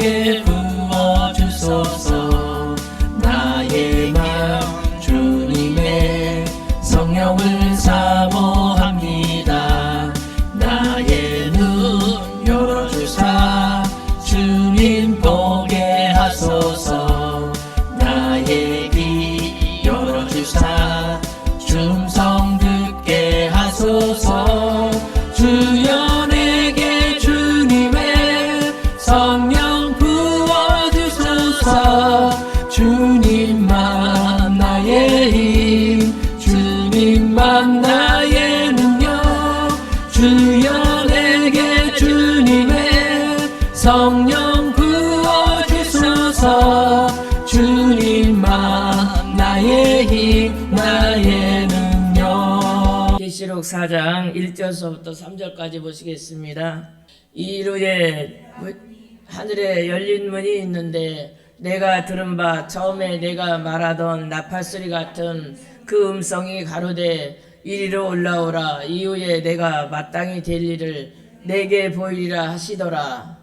내게 부어주소서. 나의 맘 주님의 성령을 사모합니다. 나의 눈 열어주사 주님 보게 하소서. 나의 귀 열어주사 음성 듣게 하소서. 주여 내게 주님의 성령 부어주소서. 주님만 나의 힘, 주님만 나의 능력. 주여 내게 주님의 성령 부어주소서. 주님만 나의 힘, 나의 능력. 계시록 4장 1절서부터 3절까지 보시겠습니다. 이루에 하늘에 열린 문이 있는데 내가 들은 바 처음에 내가 말하던 나팔소리 같은 그 음성이 가로되 이리로 올라오라. 이후에 내가 마땅히 될 일을 내게 보이리라 하시더라.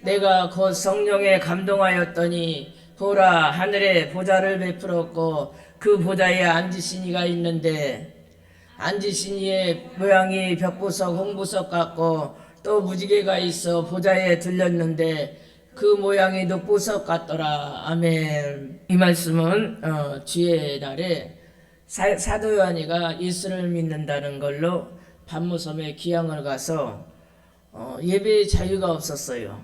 내가 곧 성령에 감동하였더니 보라, 하늘에 보좌를 베풀었고 그 보좌에 앉으신 이가 있는데 앉으신 이의 모양이 벽보석 홍보석 같고 또 무지개가 있어 보좌에 들렸는데 그 모양이 녹보석 같더라. 아멘. 이 말씀은 주의 날에 사도 요한이가 예수를 믿는다는 걸로 반모섬에 귀향을 가서 예배의 자유가 없었어요.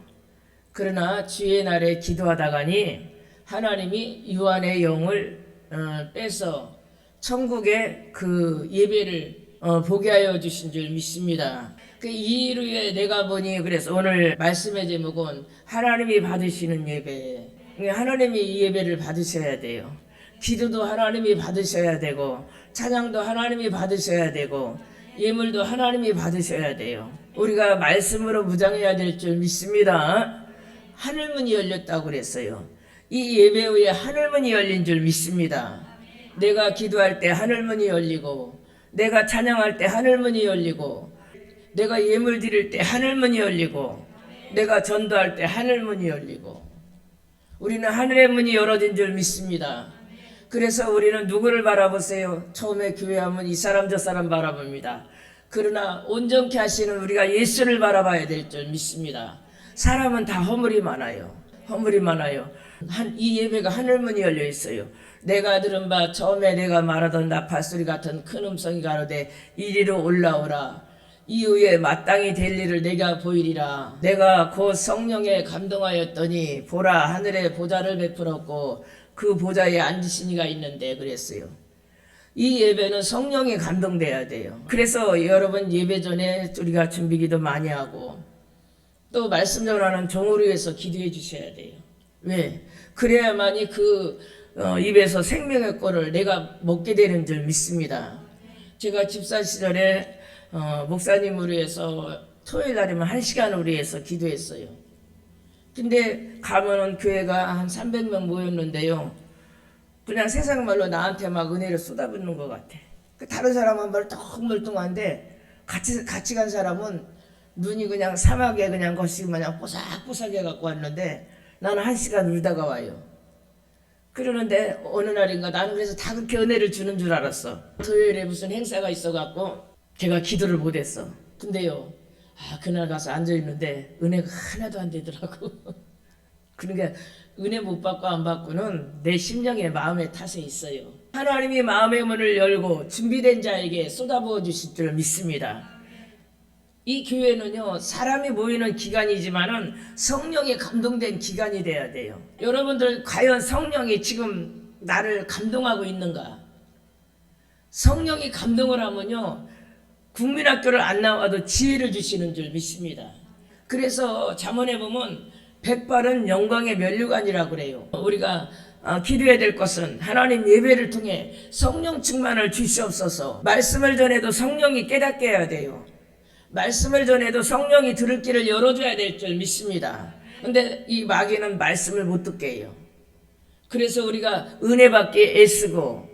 그러나 주의 날에 기도하다가니 하나님이 요한의 영을 빼서 천국의 그 예배를 보게 하여 주신 줄 믿습니다. 그 이후에 내가 보니 그래서 오늘 말씀의 제목은 하나님이 받으시는 예배. 하나님이 이 예배를 받으셔야 돼요. 기도도 하나님이 받으셔야 되고 찬양도 하나님이 받으셔야 되고 예물도 하나님이 받으셔야 돼요. 우리가 말씀으로 무장해야 될 줄 믿습니다. 하늘문이 열렸다고 그랬어요. 이 예배 후에 하늘문이 열린 줄 믿습니다. 내가 기도할 때 하늘문이 열리고 내가 찬양할 때 하늘문이 열리고 내가 예물 드릴 때 하늘문이 열리고 내가 전도할 때 하늘문이 열리고 우리는 하늘의 문이 열어진 줄 믿습니다. 그래서 우리는 누구를 바라보세요? 처음에 교회하면 이 사람 저 사람 바라봅니다. 그러나 온전케 하시는 우리가 예수를 바라봐야 될 줄 믿습니다. 사람은 다 허물이 많아요. 허물이 많아요. 이 예배가 하늘문이 열려 있어요. 내가 들은 바 처음에 내가 말하던 나팔소리 같은 큰 음성이 가로되 이리로 올라오라. 이후에 마땅히 될 일을 내가 보이리라. 내가 곧 성령에 감동하였더니 보라, 하늘에 보좌를 베풀었고 그 보좌에 앉으신 이가 있는데 그랬어요. 이 예배는 성령에 감동돼야 돼요. 그래서 여러분 예배 전에 우리가 준비기도 많이 하고 또 말씀 전하는 종을 위해서 기도해 주셔야 돼요. 왜? 그래야만이 그 입에서 생명의 꼴을 내가 먹게 되는 줄 믿습니다. 제가 집사 시절에 목사님을 위해서 토요일 날이면 1시간을 위해서 기도했어요. 근데 가면은 교회가 한 300명 모였는데요. 그냥 세상 말로 나한테 막 은혜를 쏟아붓는 것 같아. 다른 사람은 멀뚱멀뚱한데 같이 간 사람은 눈이 그냥 사막에 그냥 것이 그냥 뽀삭뽀삭해 갖고 왔는데 나는 1시간 울다가 와요. 그러는데 어느 날인가 나는 그래서 다 그렇게 은혜를 주는 줄 알았어. 토요일에 무슨 행사가 있어갖고 제가 기도를 못했어. 근데요, 그날 가서 앉아있는데 은혜가 하나도 안 되더라고. 그러니까 은혜 못 받고 안 받고는 내 심령의 마음의 탓에 있어요. 하나님이 마음의 문을 열고 준비된 자에게 쏟아부어 주실 줄 믿습니다. 이 교회는요, 사람이 모이는 기간이지만은 성령에 감동된 기간이 돼야 돼요. 여러분들 과연 성령이 지금 나를 감동하고 있는가? 성령이 감동을 하면요, 국민학교를 안 나와도 지혜를 주시는 줄 믿습니다. 그래서 잠언에 보면 백발은 영광의 면류관이라고 그래요. 우리가 기도해야 될 것은 하나님 예배를 통해 성령 충만을 주시옵소서. 말씀을 전해도 성령이 깨닫게 해야 돼요. 말씀을 전해도 성령이 들을 길을 열어줘야 될 줄 믿습니다. 근데 이 마귀는 말씀을 못 듣게 해요. 그래서 우리가 은혜 받기에 애쓰고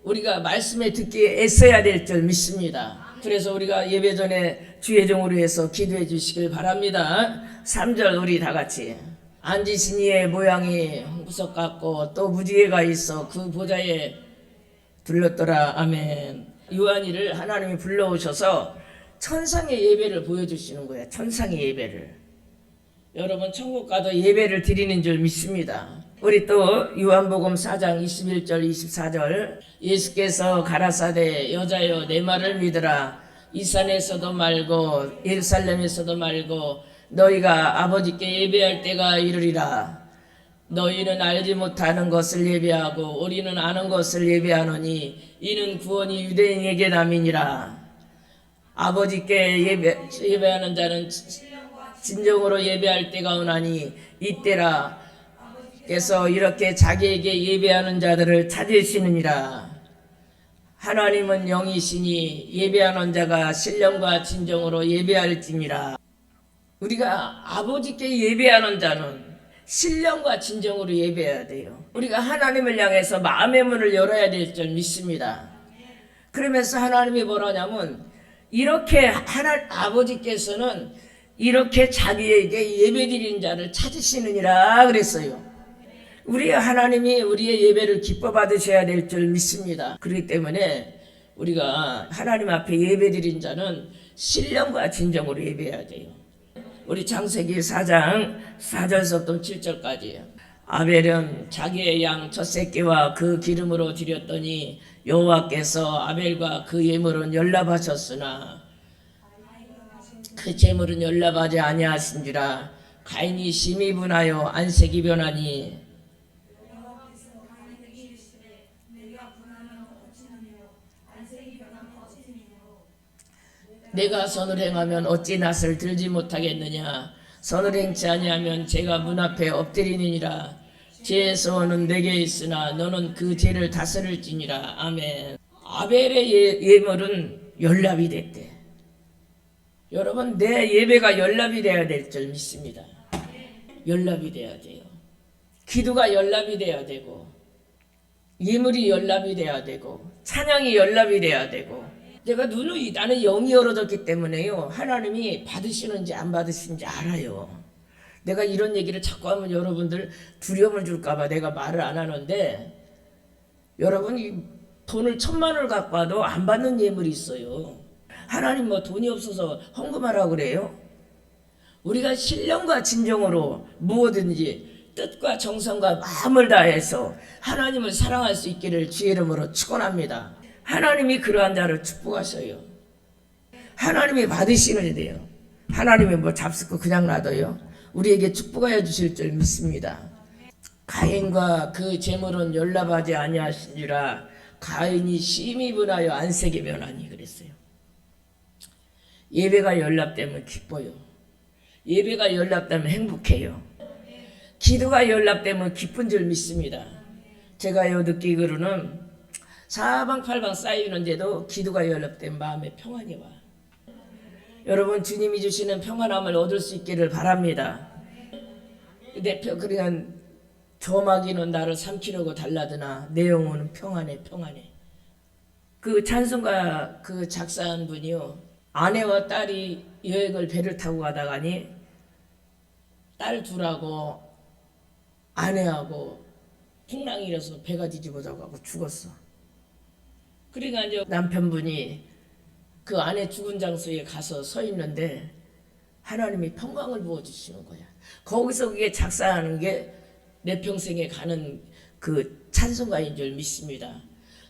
우리가 말씀에 듣기에 애써야 될 줄 믿습니다. 그래서 우리가 예배 전에 주의 종을 위해서 기도해 주시길 바랍니다. 3절 우리 다 같이 앉으신 이의 모양이 홍구석 같고 또 무지개가 있어 그 보좌에 둘렀더라. 아멘. 요한이를 하나님이 불러오셔서 천상의 예배를 보여주시는 거야. 천상의 예배를. 여러분 천국 가도 예배를 드리는 줄 믿습니다. 우리 또 요한복음 4장 21절 24절 예수께서 가라사대 여자여 내 말을 믿으라. 이 산에서도 말고 예루살렘에서도 말고 너희가 아버지께 예배할 때가 이르리라. 너희는 알지 못하는 것을 예배하고 우리는 아는 것을 예배하노니 이는 구원이 유대인에게 남이니라. 아버지께 예배하는 자는 진정으로 예배할 때가 오나니 이때라. 께서 이렇게 자기에게 예배하는 자들을 찾으시느니라. 하나님은 영이시니 예배하는 자가 신령과 진정으로 예배할지니라. 우리가 아버지께 예배하는 자는 신령과 진정으로 예배해야 돼요. 우리가 하나님을 향해서 마음의 문을 열어야 될 줄 믿습니다. 그러면서 하나님이 뭐라냐면 이렇게 아버지께서는 이렇게 자기에게 예배드리는 자를 찾으시느니라 그랬어요. 우리 하나님이 우리의 예배를 기뻐 받으셔야 될 줄 믿습니다. 그렇기 때문에 우리가 하나님 앞에 예배드린 자는 신령과 진정으로 예배해야 돼요. 우리 창세기 4장 4절부터 7절까지예요. 아벨은 자기의 양 첫 새끼와 그 기름으로 드렸더니 여호와께서 아벨과 그 예물은 연락하셨으나 그 제물은 연락하지 아니하신지라. 가인이 심히 분하여 안색이 변하니 내가 선을 행하면 어찌 낯을 들지 못하겠느냐. 선을 행치 아니하면 제가 문 앞에 엎드리느니라. 죄에서 오는 내게 있으나 너는 그 죄를 다스릴지니라. 아멘. 아벨의 예물은 연락이 됐대. 여러분 내 예배가 연락이 돼야 될 줄 믿습니다. 연락이 돼야 돼요. 기도가 연락이 돼야 되고 예물이 연락이 돼야 되고 찬양이 연락이 돼야 되고. 내가 나는 영이 열어졌기 때문에요. 하나님이 받으시는지 안 받으시는지 알아요. 내가 이런 얘기를 자꾸 하면 여러분들 두려움을 줄까봐 내가 말을 안 하는데 여러분 이 돈을 1,000만 원을 갖고 와도 안 받는 예물이 있어요. 하나님 뭐 돈이 없어서 헌금하라고 그래요? 우리가 신령과 진정으로 무엇든지 뜻과 정성과 마음을 다해서 하나님을 사랑할 수 있기를 주의 이름으로 축원합니다. 하나님이 그러한 자를 축복하셔요. 하나님이 받으시는 데요. 하나님이 뭐 잡숫고 그냥 놔둬요. 우리에게 축복하여 주실 줄 믿습니다. 가인과 그 제물은 연락하지 아니하시니라. 가인이 심히 분하여 안색이 변하니 그랬어요. 예배가 연락되면 기뻐요. 예배가 연락되면 행복해요. 기도가 연락되면 기쁜 줄 믿습니다. 제가요 느끼기로는 사방팔방 쌓이는데도 기도가 연락된 마음에 평안이 와. 여러분 주님이 주시는 평안함을 얻을 수 있기를 바랍니다. 그러니까 저마귀는 나를 삼키려고 달라드나 내 영혼은 평안해 평안해. 그 찬송가 그 작사한 분이요. 아내와 딸이 여행을 배를 타고 가다가니 딸 둘하고 아내하고 풍랑이 일어서 배가 뒤집어져가고 죽었어. 그러니까 이제 남편분이 그 아내 죽은 장소에 가서 서 있는데 하나님이 평강을 부어주시는 거야. 거기서 그게 작사하는 게 내 평생에 가는 그 찬송가인 줄 믿습니다.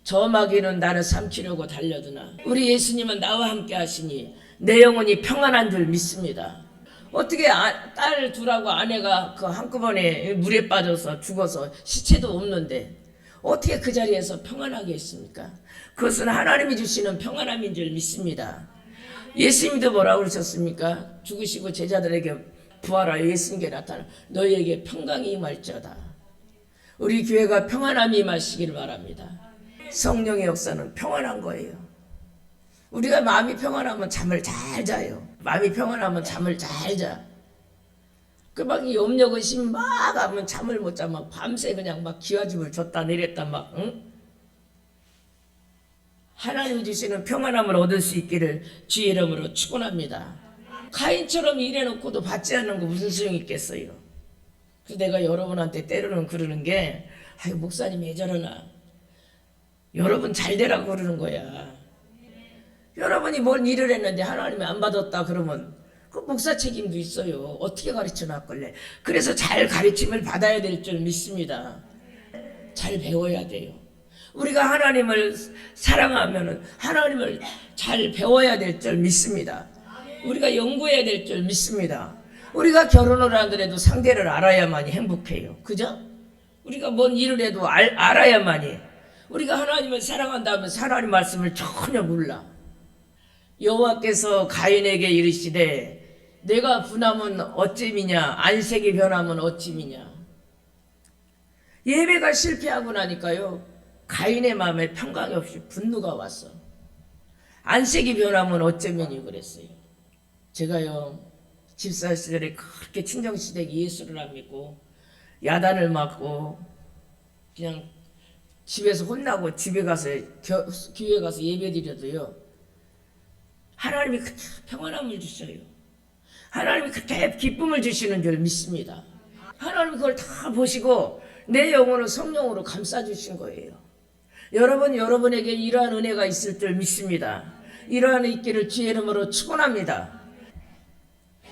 저 마귀는 나를 삼키려고 달려드나 우리 예수님은 나와 함께 하시니 내 영혼이 평안한 줄 믿습니다. 어떻게 딸 둘하고 아내가 그 한꺼번에 물에 빠져서 죽어서 시체도 없는데 어떻게 그 자리에서 평안하게 있습니까? 그것은 하나님이 주시는 평안함인 줄 믿습니다. 예수님도 뭐라고 그러셨습니까? 죽으시고 제자들에게 부활하여 예수님께 나타나 너희에게 평강이 임할지어다. 우리 교회가 평안함이 임하시기를 바랍니다. 성령의 역사는 평안한 거예요. 우리가 마음이 평안하면 잠을 잘 자요. 마음이 평안하면 잠을 잘 자. 그 막 염려 의심 막 하면 잠을 못 자. 막 밤새 그냥 막 기와집을 줬다 내렸다 막 응? 하나님이 주시는 평안함을 얻을 수 있기를 주의 이름으로 축원합니다. 가인처럼 일해놓고도 받지 않는 거 무슨 소용이 있겠어요? 그래서 내가 여러분한테 때로는 그러는 게, 아유 목사님 왜 저러나, 여러분 잘 되라고 그러는 거야. 여러분이 뭔 일을 했는데 하나님이 안 받았다 그러면 그 목사 책임도 있어요. 어떻게 가르쳐 놨길래. 그래서 잘 가르침을 받아야 될 줄 믿습니다. 잘 배워야 돼요. 우리가 하나님을 사랑하면 하나님을 잘 배워야 될 줄 믿습니다. 우리가 연구해야 될 줄 믿습니다. 우리가 결혼을 하더라도 상대를 알아야만이 행복해요. 그죠? 우리가 뭔 일을 해도 알아야만이. 우리가 하나님을 사랑한다면 하나님 말씀을 전혀 몰라. 여호와께서 가인에게 이르시되 내가 분하면 어찌미냐, 안색이 변하면 어찌미냐. 예배가 실패하고 나니까요, 가인의 마음에 평강이 없이 분노가 왔어. 안색이 변하면 어쩌면이 그랬어요. 제가요 집사 시절에 그렇게 친정시댁 예수를 안 믿고 야단을 맞고 그냥 집에서 혼나고 집에 가서 교회 가서 예배 드려도요, 하나님이 그렇게 평안함을 주셔요. 하나님이 그렇게 기쁨을 주시는 줄 믿습니다. 하나님이 그걸 다 보시고 내 영혼을 성령으로 감싸주신 거예요. 여러분에게 이러한 은혜가 있을 줄 믿습니다. 이러한 있기를 주의 이름으로 축원합니다.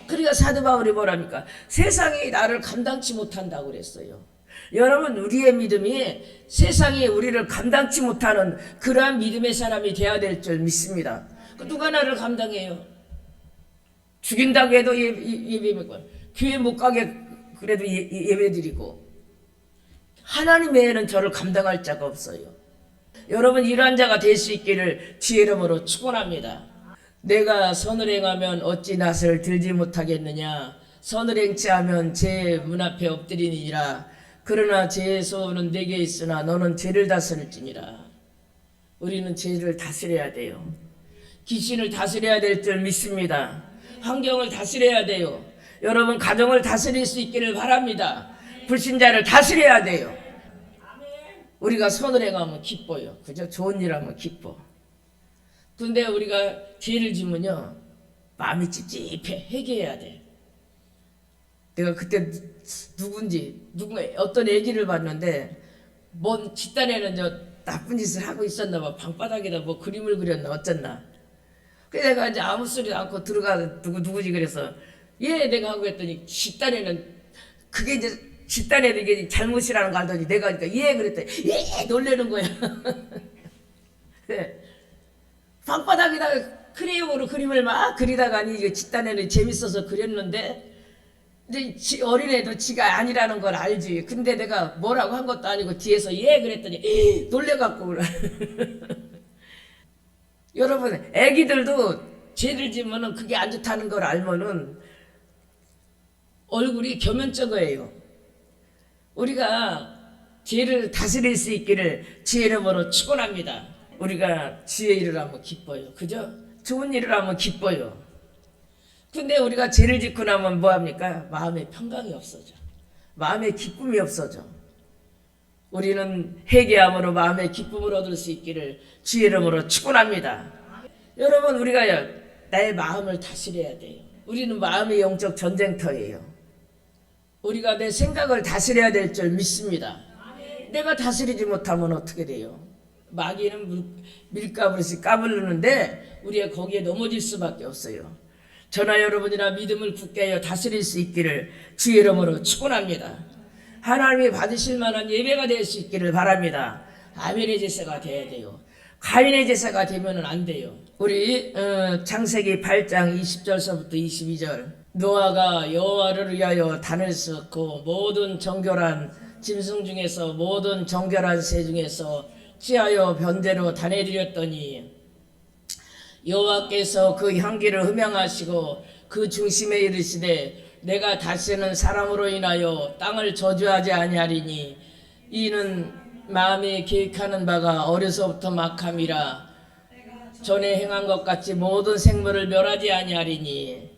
그러니까 사도 바울이 뭐랍니까? 세상이 나를 감당치 못한다고 그랬어요. 여러분, 우리의 믿음이 세상이 우리를 감당치 못하는 그러한 믿음의 사람이 되어야 될 줄 믿습니다. 누가 나를 감당해요? 죽인다고 해도 예배드리고, 교회 못 가게 그래도 예배드리고, 하나님 외에는 저를 감당할 자가 없어요. 여러분, 이러한 자가 될 수 있기를 주의 이름으로 축원합니다. 내가 선을 행하면 어찌 낯을 들지 못하겠느냐. 선을 행치 하면 제 문 앞에 엎드리니라. 그러나 죄의 소원은 내게 있으나 너는 죄를 다스릴지니라. 우리는 죄를 다스려야 돼요. 귀신을 다스려야 될 줄 믿습니다. 환경을 다스려야 돼요. 여러분, 가정을 다스릴 수 있기를 바랍니다. 불신자를 다스려야 돼요. 우리가 선을 행하면 기뻐요. 그죠? 좋은 일 하면 기뻐. 근데 우리가 죄를 지면요, 마음이 찝찝해. 회개해야 돼. 내가 그때 어떤 애기를 봤는데, 뭔 집단에는 나쁜 짓을 하고 있었나 봐. 방바닥에다 뭐 그림을 그렸나 어쨌나. 그래서 내가 이제 아무 소리도 않고 들어가, 누구지 그래서, 내가 하고 했더니 집단에는 그게 이제 집단에도 이게 잘못이라는 거 알더니 내가 그러니까 그랬더니 놀래는 거야. 네. 방바닥에다가 크레용으로 그림을 막 그리다가니 이게 집단에는 재밌어서 그렸는데, 이제 어린애도 지가 아니라는 걸 알지. 근데 내가 뭐라고 한 것도 아니고 뒤에서 그랬더니 놀래갖고. 여러분, 애기들도 죄를 지면은 그게 안 좋다는 걸 알면은 얼굴이 겸연쩍어요. 우리가 죄를 다스릴 수 있기를 주의 이름으로 축원합니다. 우리가 주의 일을 하면 기뻐요. 그죠? 좋은 일을 하면 기뻐요. 근데 우리가 죄를 짓고 나면 뭐합니까? 마음에 평강이 없어져. 마음에 기쁨이 없어져. 우리는 회개함으로 마음의 기쁨을 얻을 수 있기를 주의 이름으로 축원합니다. 여러분, 우리가 나의 마음을 다스려야 돼요. 우리는 마음의 영적 전쟁터예요. 우리가 내 생각을 다스려야 될 줄 믿습니다. 내가 다스리지 못하면 어떻게 돼요? 마귀는 밀가부르씩 까불르는데 우리가 거기에 넘어질 수밖에 없어요. 저나 여러분이나 믿음을 굳게 하여 다스릴 수 있기를 주의 이름으로 축원합니다. 하나님이 받으실 만한 예배가 될 수 있기를 바랍니다. 아벨의 제사가 돼야 돼요. 가인의 제사가 되면 안 돼요. 우리 창세기 8장 20절서부터 22절. 노아가 여호와를 위하여 단을 쌓고 모든 정결한 짐승 중에서 모든 정결한 새 중에서 취하여 변대로 단에 드렸더니 여호와께서 그 향기를 흠양하시고 그 중심에 이르시되 내가 다시는 사람으로 인하여 땅을 저주하지 아니하리니 이는 마음에 계획하는 바가 어려서부터 막함이라. 전에 행한 것 같이 모든 생물을 멸하지 아니하리니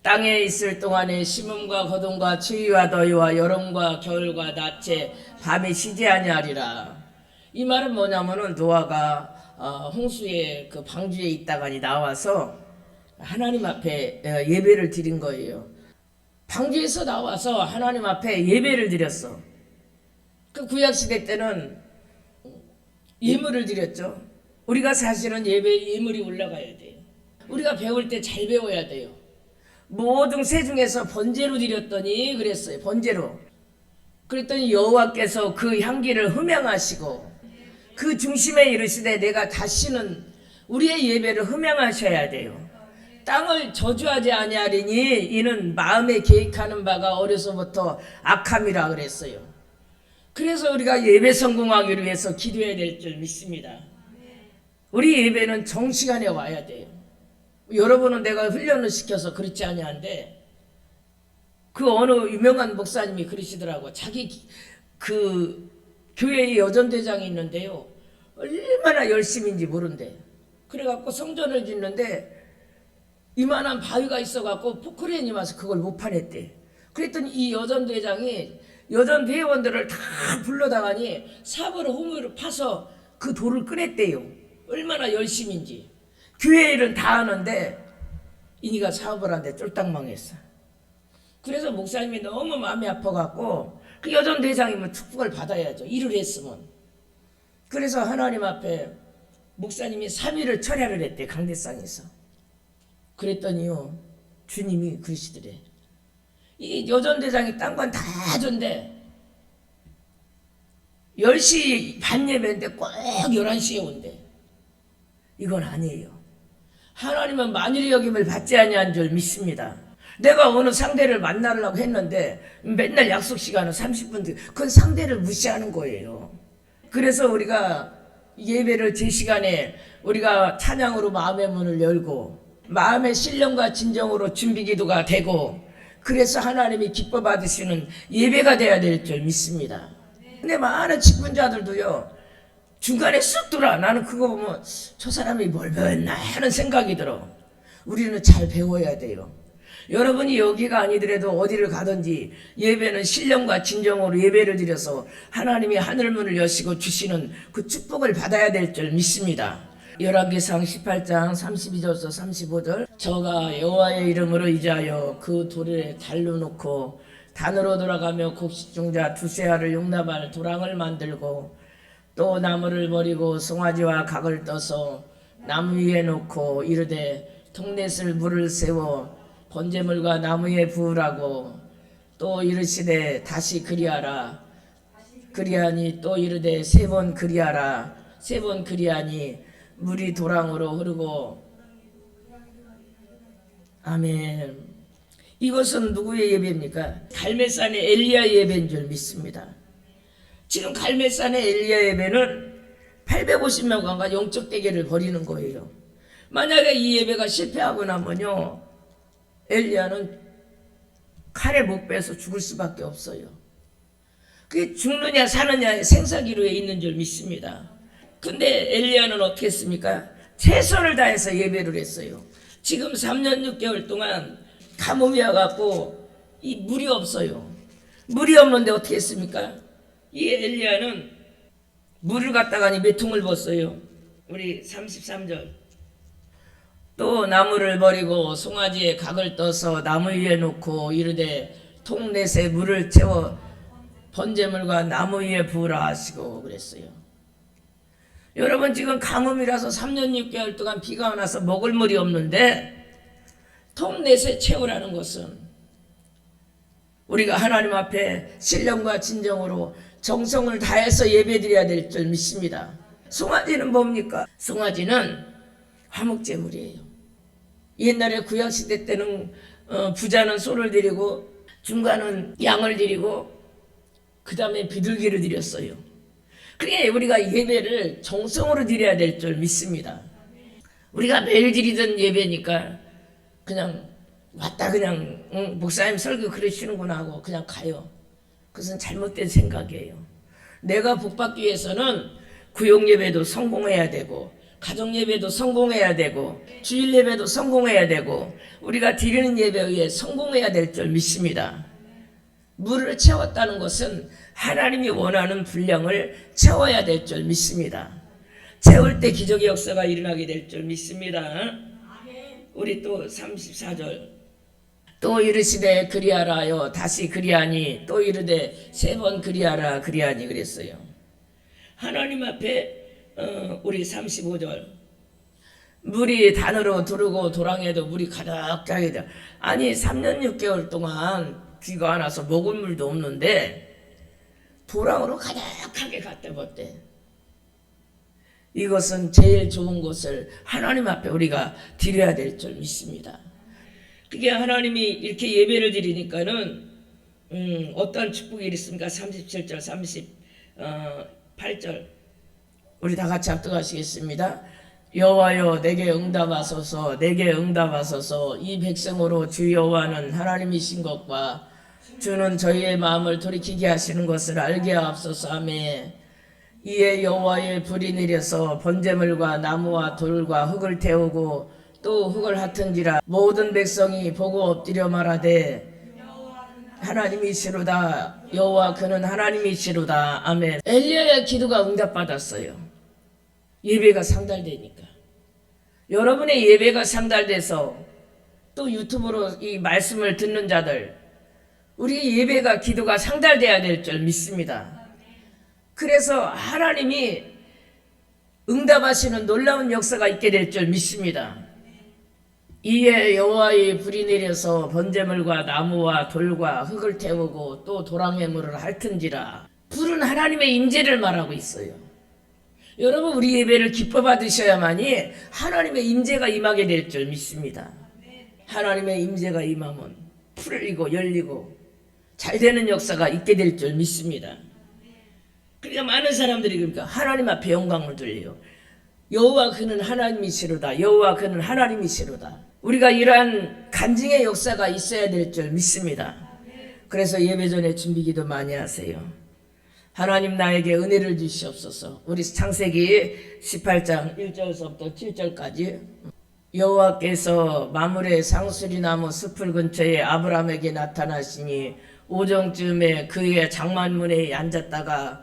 땅에 있을 동안에 심음과 거둠과 추위와 더위와 여름과 겨울과 낮에 밤에 쉬지 아니하리라. 이 말은 뭐냐면은 노아가 홍수의 그 방주에 있다가니 나와서 하나님 앞에 예배를 드린 거예요. 방주에서 나와서 하나님 앞에 예배를 드렸어. 그 구약시대 때는 예물을 드렸죠. 우리가 사실은 예물이 올라가야 돼요. 우리가 배울 때 잘 배워야 돼요. 모든 새 중에서 번제로 드렸더니 그랬어요. 번제로. 그랬더니 여호와께서 그 향기를 흠양하시고 그 중심에 이르시되 내가 다시는 우리의 예배를 흠양하셔야 돼요. 땅을 저주하지 아니하리니 이는 마음에 계획하는 바가 어려서부터 악함이라 그랬어요. 그래서 우리가 예배 성공하기 위해서 기도해야 될 줄 믿습니다. 우리 예배는 정시간에 와야 돼요. 여러분은 내가 훈련을 시켜서 그렇지 아니한데 그 어느 유명한 목사님이 그러시더라고. 자기 그 교회의 여전대장이 있는데요. 얼마나 열심인지 모른대. 그래갖고 성전을 짓는데 이만한 바위가 있어갖고 포크레인이 와서 그걸 못 파냈대. 그랬더니 이 여전대장이 여전 회원들을 다 불러다가니 사벌을 호물을 파서 그 돌을 꺼냈대요. 얼마나 열심인지. 교회 일은 다 하는데 이니가 사업을 하는데 쫄딱 망했어. 그래서 목사님이 너무 마음이 아파갖고 그 여전 대장이면 축복을 받아야죠. 일을 했으면. 그래서 하나님 앞에 목사님이 3일을 철야를 했대. 강대상에서. 그랬더니요 주님이 그러시더래. 이 여전 대장이 딴 건 다 줬는데 10시 반 예배인데 꼭 11시에 온대. 이건 아니에요. 하나님은 만일의 여김을 받지 아니한 줄 믿습니다. 내가 어느 상대를 만나려고 했는데 맨날 약속 시간은 30분 뒤. 그건 상대를 무시하는 거예요. 그래서 우리가 예배를 제 시간에 우리가 찬양으로 마음의 문을 열고 마음의 신령과 진정으로 준비기도가 되고 그래서 하나님이 기뻐 받으시는 예배가 돼야 될 줄 믿습니다. 근데 많은 직분자들도요 중간에 쑥 돌아. 나는 그거 보면 저 사람이 뭘 배웠나 하는 생각이 들어. 우리는 잘 배워야 돼요. 여러분이 여기가 아니더라도 어디를 가든지 예배는 신령과 진정으로 예배를 드려서 하나님이 하늘문을 여시고 주시는 그 축복을 받아야 될 줄 믿습니다. 열왕기상 18장 32절에서 35절 저가 여호와의 이름으로 이자하여 그 돌에 달로 놓고 단으로 돌아가며 곡식종자 두세 알을 용납할 도랑을 만들고 또 나무를 버리고 송아지와 각을 떠서 나무 위에 놓고 이르되 통넷을 물을 세워 번제물과 나무에 부으라고 또 이르시되 다시 그리하라. 그리하니 또 이르되 3번 그리하라. 3번 그리하니 물이 도랑으로 흐르고. 아멘. 이것은 누구의 예배입니까? 갈멜산의 엘리야 예배인 줄 믿습니다. 지금 갈멜산의 엘리야 예배는 850명간과 영적 대결을 벌이는 거예요. 만약에 이 예배가 실패하고 나면요 엘리야는 칼에 못 빼서 죽을 수밖에 없어요. 그게 죽느냐 사느냐의 생사기로에 있는 줄 믿습니다. 근데 엘리야는 어떻게 했습니까? 최선을 다해서 예배를 했어요. 지금 3년 6개월 동안 가뭄이 와갖고 이 물이 없어요. 물이 없는데 어떻게 했습니까? 이 엘리야는 물을 갖다가니 몇 통을 붓어요. 우리 33절. 또 나무를 버리고 송아지에 각을 떠서 나무 위에 놓고 이르되 통넷에 물을 채워 번제물과 나무 위에 부으라 하시고 그랬어요. 여러분 지금 가뭄이라서 3년 6개월 동안 비가 안 와서 먹을 물이 없는데 통넷에 채우라는 것은 우리가 하나님 앞에 신령과 진정으로 정성을 다해서 예배드려야 될 줄 믿습니다. 송아지는 뭡니까? 송아지는 화목제물이에요. 옛날에 구약시대 때는 부자는 소를 드리고 중간은 양을 드리고 그 다음에 비둘기를 드렸어요. 그러니까 우리가 예배를 정성으로 드려야 될 줄 믿습니다. 우리가 매일 드리던 예배니까 그냥 왔다 그냥 목사님 설교 그러시는구나 하고 그냥 가요. 그것은 잘못된 생각이에요. 내가 복받기 위해서는 구역예배도 성공해야 되고 가정예배도 성공해야 되고 주일예배도 성공해야 되고 우리가 드리는 예배에 성공해야 될 줄 믿습니다. 물을 채웠다는 것은 하나님이 원하는 분량을 채워야 될 줄 믿습니다. 채울 때 기적의 역사가 일어나게 될 줄 믿습니다. 우리 또 34절 또 이르시되 그리하라요 다시 그리하니 또 이르되 3번 그리하라 그리하니 그랬어요. 하나님 앞에 우리 35절 물이 단으로 두르고 도랑에도 물이 가득 차게 돼. 아니 3년 6개월 동안 비가 안 와서 먹을 물도 없는데 도랑으로 가득하게 갖다 뒀대. 이것은 제일 좋은 것을 하나님 앞에 우리가 드려야 될 줄 믿습니다. 그게 하나님이 이렇게 예배를 드리니까는 어떤 축복이 있습니까? 37절 38절 우리 다 같이 합독하시겠습니다. 여호와여 내게 응답하소서 내게 응답하소서. 이 백성으로 주 여호와는 하나님이신 것과 주는 저희의 마음을 돌이키게 하시는 것을 알게 하옵소서. 아멘. 이에 여호와의 불이 내려서 번제물과 나무와 돌과 흙을 태우고 또 흙을 핫은지라 모든 백성이 보고 엎드려 말하되 하나님이시로다. 여호와 그는 하나님이시로다. 아멘. 엘리야의 기도가 응답받았어요. 예배가 상달되니까. 여러분의 예배가 상달돼서 또 유튜브로 이 말씀을 듣는 자들 우리 예배가 기도가 상달돼야 될 줄 믿습니다. 그래서 하나님이 응답하시는 놀라운 역사가 있게 될 줄 믿습니다. 이에 여호와의 불이 내려서 번제물과 나무와 돌과 흙을 태우고 또 도랑의 물을 핥은지라. 불은 하나님의 임재를 말하고 있어요. 여러분 우리 예배를 기뻐 받으셔야만이 하나님의 임재가 임하게 될 줄 믿습니다. 하나님의 임재가 임하면 풀리고 열리고 잘 되는 역사가 있게 될 줄 믿습니다. 그러니까 많은 사람들이 그러니까 하나님 앞에 영광을 돌려요. 여호와 그는 하나님이시로다. 여호와 그는 하나님이시로다. 우리가 이러한 간증의 역사가 있어야 될 줄 믿습니다. 그래서 예배 전에 준비기도 많이 하세요. 하나님 나에게 은혜를 주시옵소서. 우리 창세기 18장 1절서부터 7절까지 여호와께서 마물의 상수리나무 숲을 근처에 아브라함에게 나타나시니 오정쯤에 그의 장만문에 앉았다가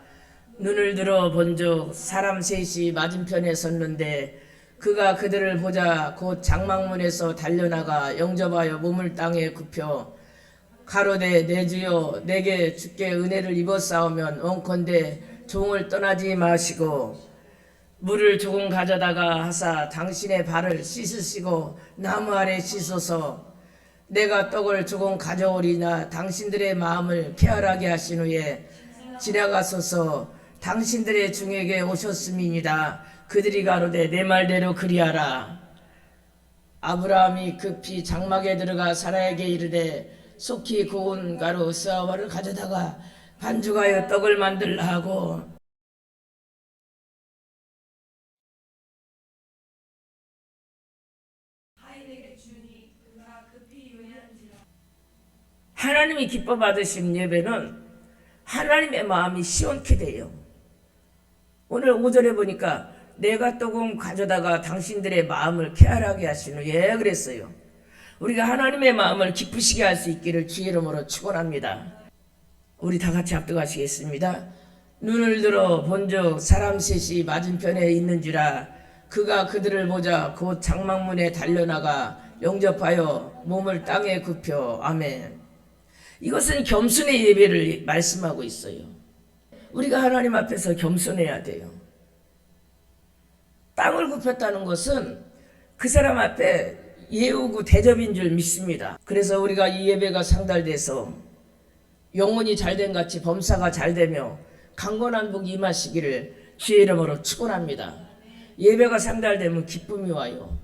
눈을 들어 본즉 사람 셋이 맞은편에 섰는데 그가 그들을 보자 곧 장막문에서 달려나가 영접하여 몸을 땅에 굽혀 가로되 내 주여 내게 주께 은혜를 입었사오면 원컨대 종을 떠나지 마시고 물을 조금 가져다가 하사 당신의 발을 씻으시고 나무 아래 씻어서 내가 떡을 조금 가져오리나 당신들의 마음을 쾌활하게 하신 후에 지나가소서. 당신들의 중에게 오셨음이니라. 그들이 가로되 내 말대로 그리하라. 아브라함이 급히 장막에 들어가 사라에게 이르되 속히 고운 가루 스아와를 가져다가 반죽하여 떡을 만들라 하고 하나님이 기뻐 받으신 예배는 하나님의 마음이 시원케 돼요. 오늘 5절에 보니까 내가 떡을 가져다가 당신들의 마음을 쾌활하게 하신 후에 그랬어요. 우리가 하나님의 마음을 기쁘시게 할 수 있기를 주의 이름으로 축원합니다. 우리 다 같이 합독하시겠습니다. 눈을 들어 본즉 사람 셋이 맞은편에 있는지라 그가 그들을 보자 곧 장막문에 달려나가 영접하여 몸을 땅에 굽혀. 아멘. 이것은 겸손의 예배를 말씀하고 있어요. 우리가 하나님 앞에서 겸손해야 돼요. 땅을 굽혔다는 것은 그 사람 앞에 예우고 대접인 줄 믿습니다. 그래서 우리가 이 예배가 상달돼서 영혼이 잘된 같이 범사가 잘되며 강건한 복이 임하시기를 주의 이름으로 축원합니다. 예배가 상달되면 기쁨이 와요.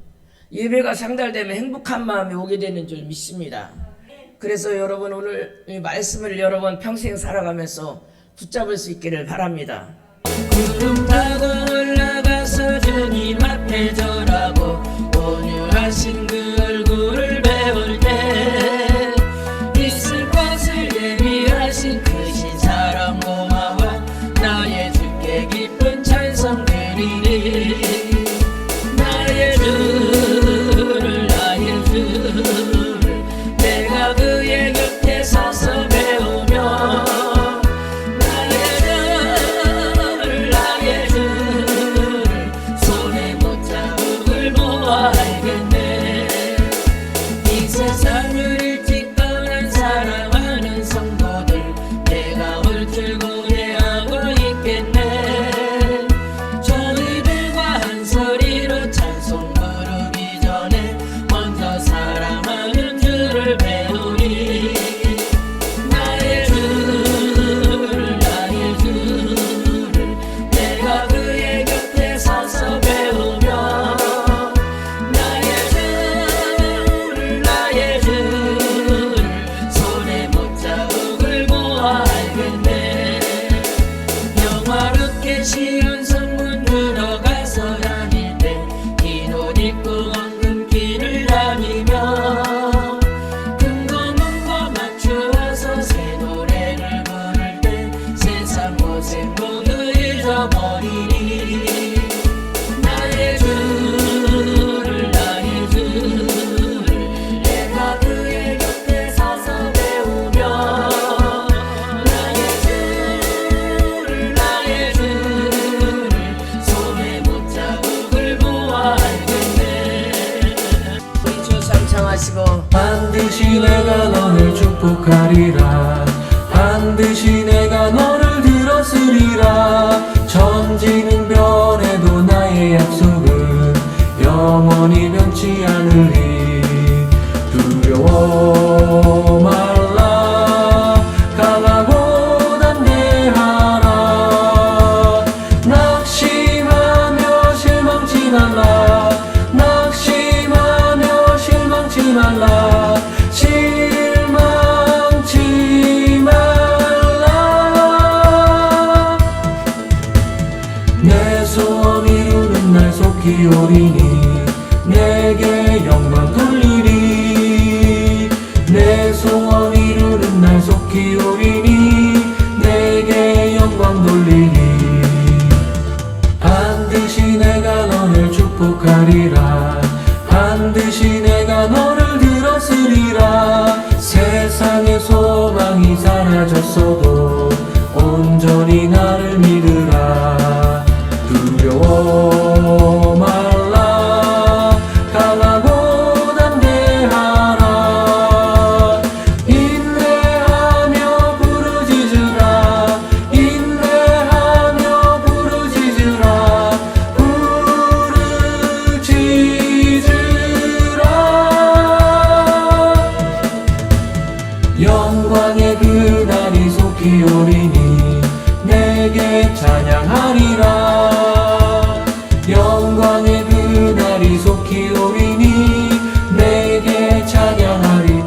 예배가 상달되면 행복한 마음이 오게 되는 줄 믿습니다. 그래서 여러분 오늘 이 말씀을 여러분 평생 살아가면서 붙잡을 수 있기를 바랍니다. 구름 타고 올라가서 주님 앞에 절하고 온유하신 그 얼굴을 배울 때 있을 것을 예비하신 크신 사랑 고마워 나의 주께 기쁜 찬송 드리리. 나의 주를 나의 주를 내가 그의 곁에 서서 배우며 손에 못 잡음을 보아 알겠네. 시온 성문 들어가서 다닐 때 긴 옷 입고 황금길을 다니며 금고문고 맞추어서 새 노래를 부를 때 세상 고생 모두 잊어버리리. 나의 주를 나의 주를 내가 그의 곁에 서서 배우며 나의 주를 손에 못자국을 보아 알겠네. 우리 주 삼창하시고 반드시 내가 너를 축복하리라. 반드시 내가 너를 들었으리라. 천지는 변해도 나의 약속은 영원히 변치 않으리. 두려워 말라. 강하고 담대하라. 낙심하며 실망치 말라. 낙심하며 실망치 말라. 실망치 말라. 내 소원 이루는 날 속히 오리니 내게 영광 돌리리. 내 소원 이루는 날 속히 오리니 내게 영광 돌리리. 반드시 내가 너를 축복하리라. 반드시 내가 너를 들었으리라. 세상의 소망이 사라졌어도 온전히 나를 믿으라. 두려워 말라. 강하고 담대하라. 인내하며 부르짖으라. 인내하며 부르짖으라. 부르짖으라. 영광의 그날이 속히 오리니 내게 찬양하리라. 영광의 그날이 속히 오리니 내게 찬양하리.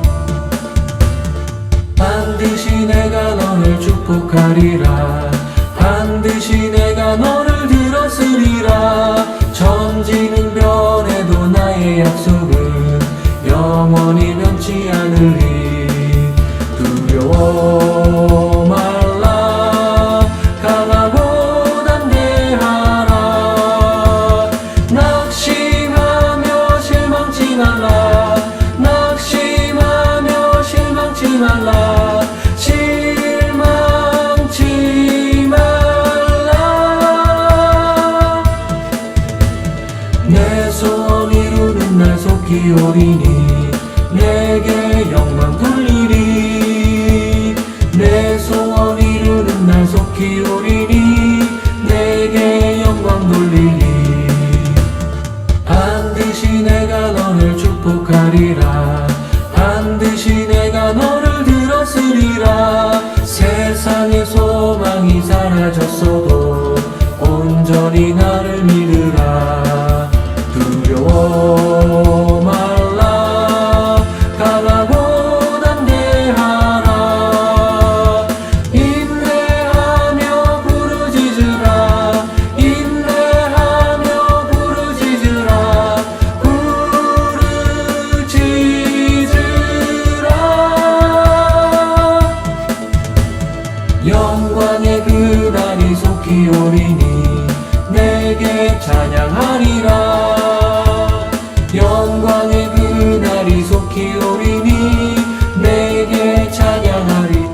반드시 내가 너를 축복하리라. 반드시 내가 너를 들었으리라. 천지는 변해도 나의 약속은 영원히 변치 않으리. 두려워 말라. 강하고 담대하라. 낙심하며 실망치 말라. 낙심하며 실망치 말라. 실망치 말라. 내 소원 이루는 날 속히 오리니 내게 영광 돌리리. 내 소원 이루는 날 속히 오리니 내게 영광 돌리리. 반드시 내가 너를 축복하리라. 반드시 내가 너를 들었으리라. 세상의 소망이 사라졌어도 온전히 나를 믿으라. 두려워 말라. 강하고 담대하라. 인내하며 부르짖으라. 인내하며 부르짖으라. 부르짖으라. 영광의 그날이 속히 오리니 내게 찬양하리라. 영광의 그날이 속히 오리니 내게 찬양하리.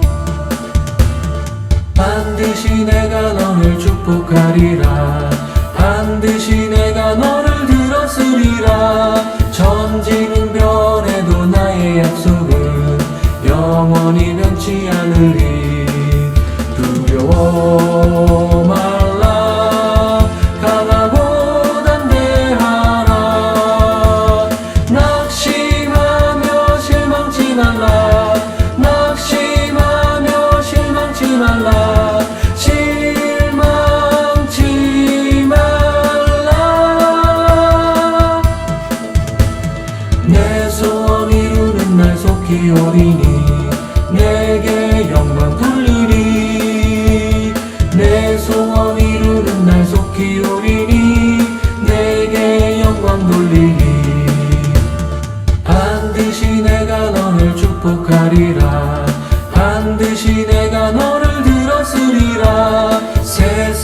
반드시 내가 너를 축복하리라. 반드시 내가 너를 들었으리라. 천지는 변해도 나의 약속은 영원히 변치 않으리. 두려워 말라. 강하고 담대하라. 낙심하며 실망치 말라. 낙심하며 실망치 말라. 실망치 말라. 내 소원 이루는 날 속히 오리니 내게 영광 돌리리.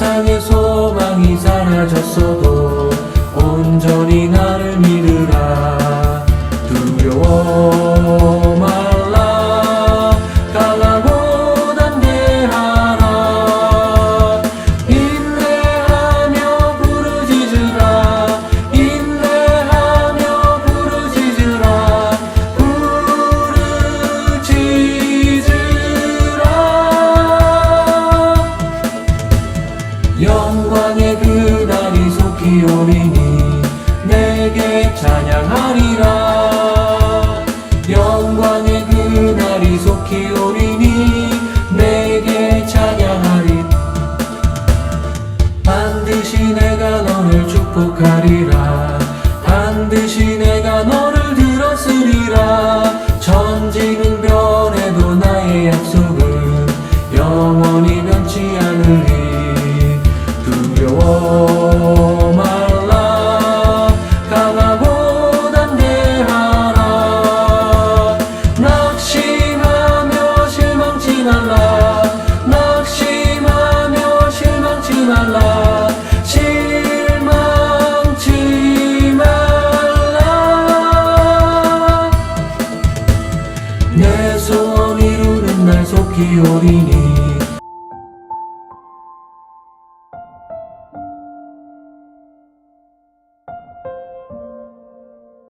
세상의 소망이 사라졌어도 온전히 나를 믿으라. 두려워 말라. 강하고 담대하라. 인내하며 부르짖으라. 인내하며 부르짖으라. 부르짖으라. 영광의 그날이 속히 오리니 내게 찬양하리라. 영광의 그날이 속히 오리니 내게 찬양하리. 반드시 내가 너를 축복하리라. 반드시 내가 너를 들었으리라. 천지는 변해도 나의 약속은 영원히 변치 않으리. 두려워 말라. 강하고 담대하라. 낙심하며 실망치 말라. 낙심하며 실망치 말라. 실망치 말라. 내 소원 이루는 날 속히 오리니